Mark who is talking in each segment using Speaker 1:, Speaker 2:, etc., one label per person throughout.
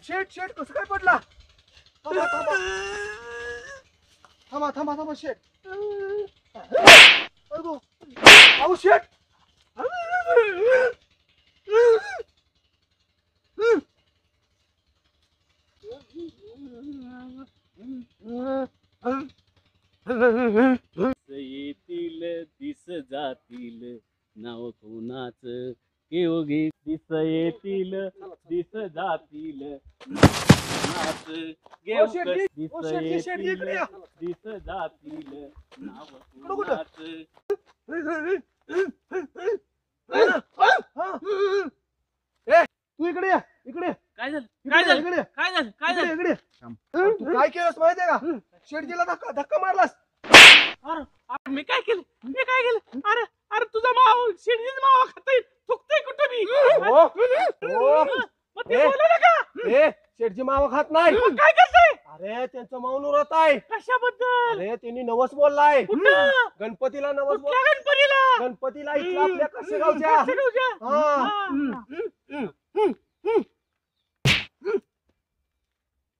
Speaker 1: शेट शेट कसं काय पडला? थांबा थांबा थांबा थांबा थांबा शेट. अगो अहो शेट.
Speaker 2: येतील दिस जातील नाव कोणाच योगी दिस येतील दिस जातील नाच घेऊ दिस येतील दिस जातील नाव कोणाच.
Speaker 1: तू इकडे या इकडे.
Speaker 2: काय झालं काय झालं
Speaker 1: इकडे
Speaker 2: काय झालं काय झालं
Speaker 1: इकडे. तू काय केलंस माहितीये का? शेटजीला धक्का धक्का मारलास.
Speaker 2: अरे अरे मी काय केलं अरे अरे तुझा माव शिडजीचा मावा खातोय थुकतोय कुठे मी. मग ते बोलू नका.
Speaker 1: शेटजी मावा खात नाही.
Speaker 2: मग काय करतोय?
Speaker 1: अरे त्यांचं मौन व्रत आहे.
Speaker 2: कशाबद्दल?
Speaker 1: अरे त्यांनी नवस बोललाय.
Speaker 2: कुठं?
Speaker 1: गणपतीला नवस
Speaker 2: कुठल्या गणपतीला?
Speaker 1: गणपतीला इथला आपल्या कसेगावच्या.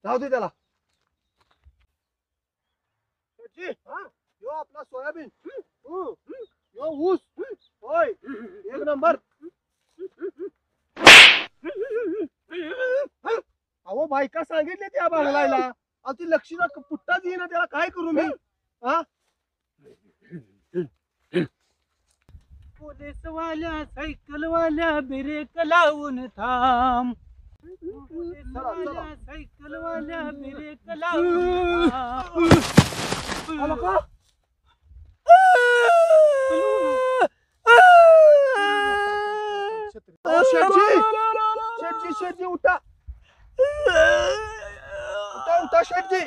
Speaker 1: जाऊ दे त्याला. शेटजी यो आपला सोयाबीन यो ऊस होय एक नंबर. अहो बायका सांगितले त्या बांगलायला. अहो ती लक्षीला पुट्टाच येईना त्याला काय करू मी? हा
Speaker 2: पोलीस वाल्या सायकल वाल्या ब्रेक लावून थांब. पोलीस वाल्या सायकल वाल्या ब्रेक लावून थांब.
Speaker 1: आलो का? शेटजी शेटजी शेटजी उठा उठा उठा शेटजी.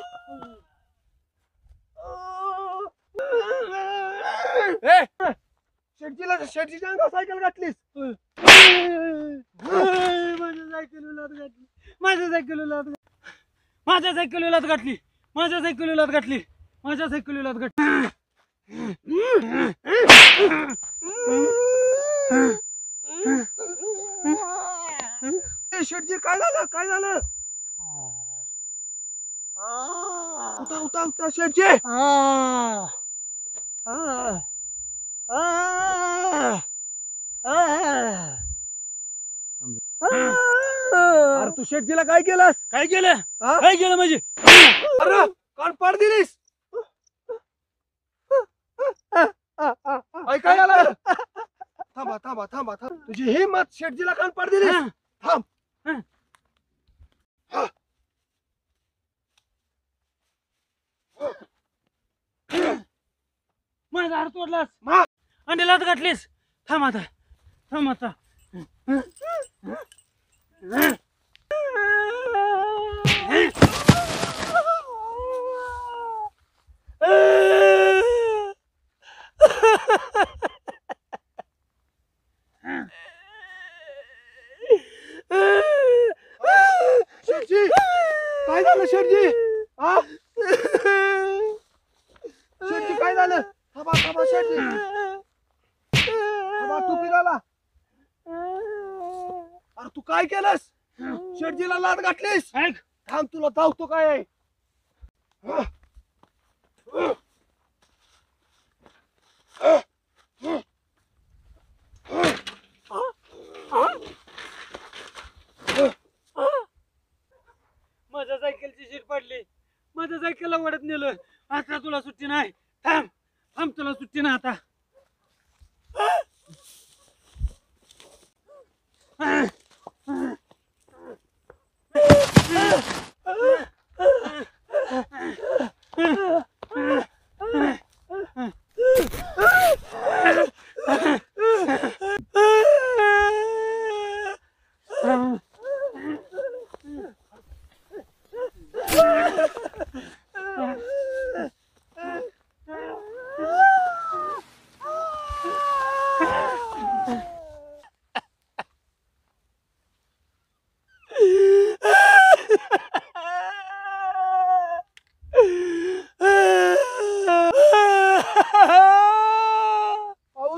Speaker 1: शेटजीच्या अंगावर सायकल घातलीस.
Speaker 2: माझ्या सायकलीला घातली माझ्या सायकलीला माझ्या सायकलीला घातली माझ्या सायकलीला घातली माझ्या सायकलीला घातली.
Speaker 1: शेटजी काय झालं काय झालं? उठा उठा उठा शेटजी. अरे तू शेटजीला काय केलंस?
Speaker 2: काय केलं काय केलं म्हणजे?
Speaker 1: अरे कान पाड दिलीस. काय झालं? थांबा थांबा थांबा थांब. तुझी हिम्मत शेटजीला कान पाड दिलीस. थांब.
Speaker 2: माझा हात तोडलास
Speaker 1: मा.
Speaker 2: आणि लात घातलीस. थांब आता थांब आता.
Speaker 1: शेटजी काय झालं शेटजी? हा शेटजी काय झालं? थांबा थांबा शेटजी थांबा. टोपी घाला. अरे तू काय केलंस? शेटजीला लात घातलीस.
Speaker 2: ऐक
Speaker 1: थांब तुला धावतो काय आहे.
Speaker 2: माझ्या सायकलची शीट पडली माझ्या सायकलला वडत नेलं. आता तुला सुट्टी नाही. थांब थांब तुला सुट्टी नाही आता.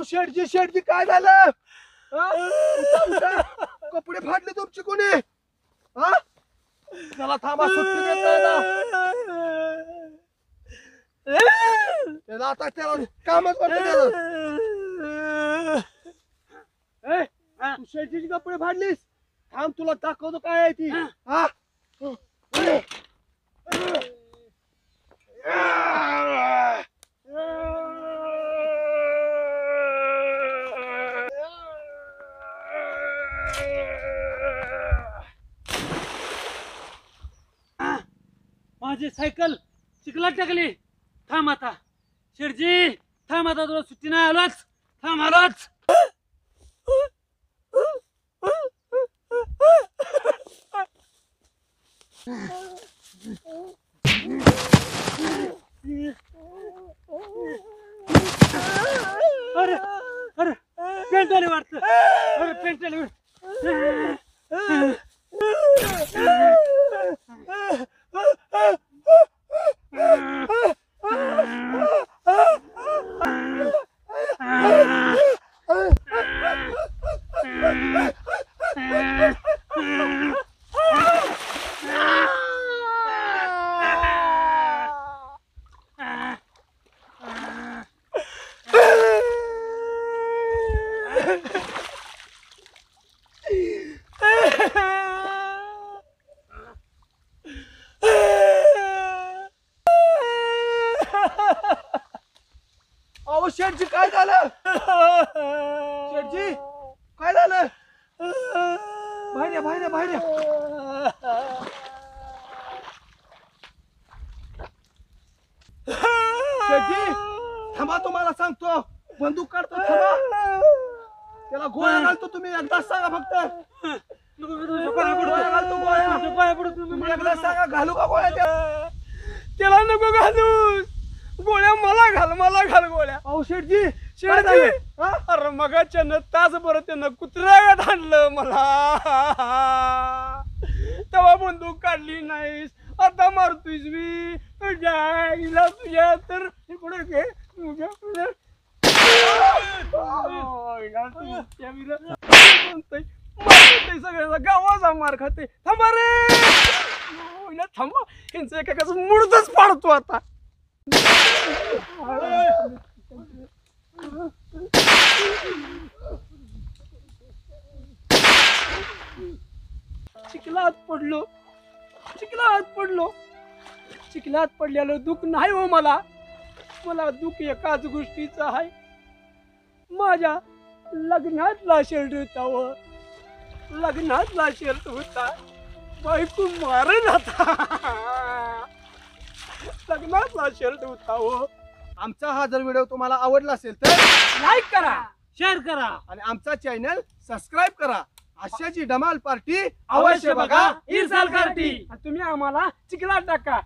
Speaker 1: शेटजी शेटजी काय झालं? उठा, उठा. कपडे फाडले तुमचे कोणी? हा त्याला थांबा सुट्टी देत नाही ना. त्याला आता त्याला कामच करतो त्याला. तू शेतीची कपडे फाडलीस थांब तुला दाखवतो काय आहे ती. हा
Speaker 2: माझी सायकल चिखलात टाकली. थांब आता शेठजी, थांब आता, तुला सुट्टी नाही. आलोच, थांब आलोच. अरे अरे पेंट आली वाटतं. अरे पेंट आली.
Speaker 1: अहो शेठजी काय झालं. शेठजी काय झालं. बाहेर बाहेर बाहेर. शेठजी थांबा तुम्हाला सांगतो. बंदूक काढतो थांबा. त्याला गोळ्या घालतो. तुम्ही एकदा सांगा फक्त. गोळ्या घालतो गोळ्या. एकदा सांगा घालू का गोळ्या.
Speaker 2: त्याला नको घालू गोळ्या. मला घाल गोळ्या.
Speaker 1: अहो शेठजी
Speaker 2: शेठजी, अरे मगाच्यानं तासभर त्यानं कुत्र्यात आणलं मला. तेव्हा बंदूक काढली नाहीस. आता मारतोयस मी. तुझ्या तर पुढे घे. सगळ्याचा गावाचा मार खाते. थांबा रे थांबा. यांचं एकेकाचं मुडतच पाडतो आता. चिखलात पडलो. चिखलात पडलेलं दुःख नाही हो मला. दुःख एकाच गोष्टीचं आहे. माझ्या लग्नातला शर्ट होता. बायको मारेल आता. लग्नातला शर्ट होता हो.
Speaker 1: आमचा हा जर व्हिडिओ तुम्हाला आवडला असेल तर
Speaker 2: लाईक करा, शेअर करा
Speaker 1: आणि आमचा चॅनल सबस्क्राईब करा. आशाची धमाल पार्टी
Speaker 2: अवश्य बघा. इरसाल कार्टी. तुम्ही आम्हाला चिखलात टाका.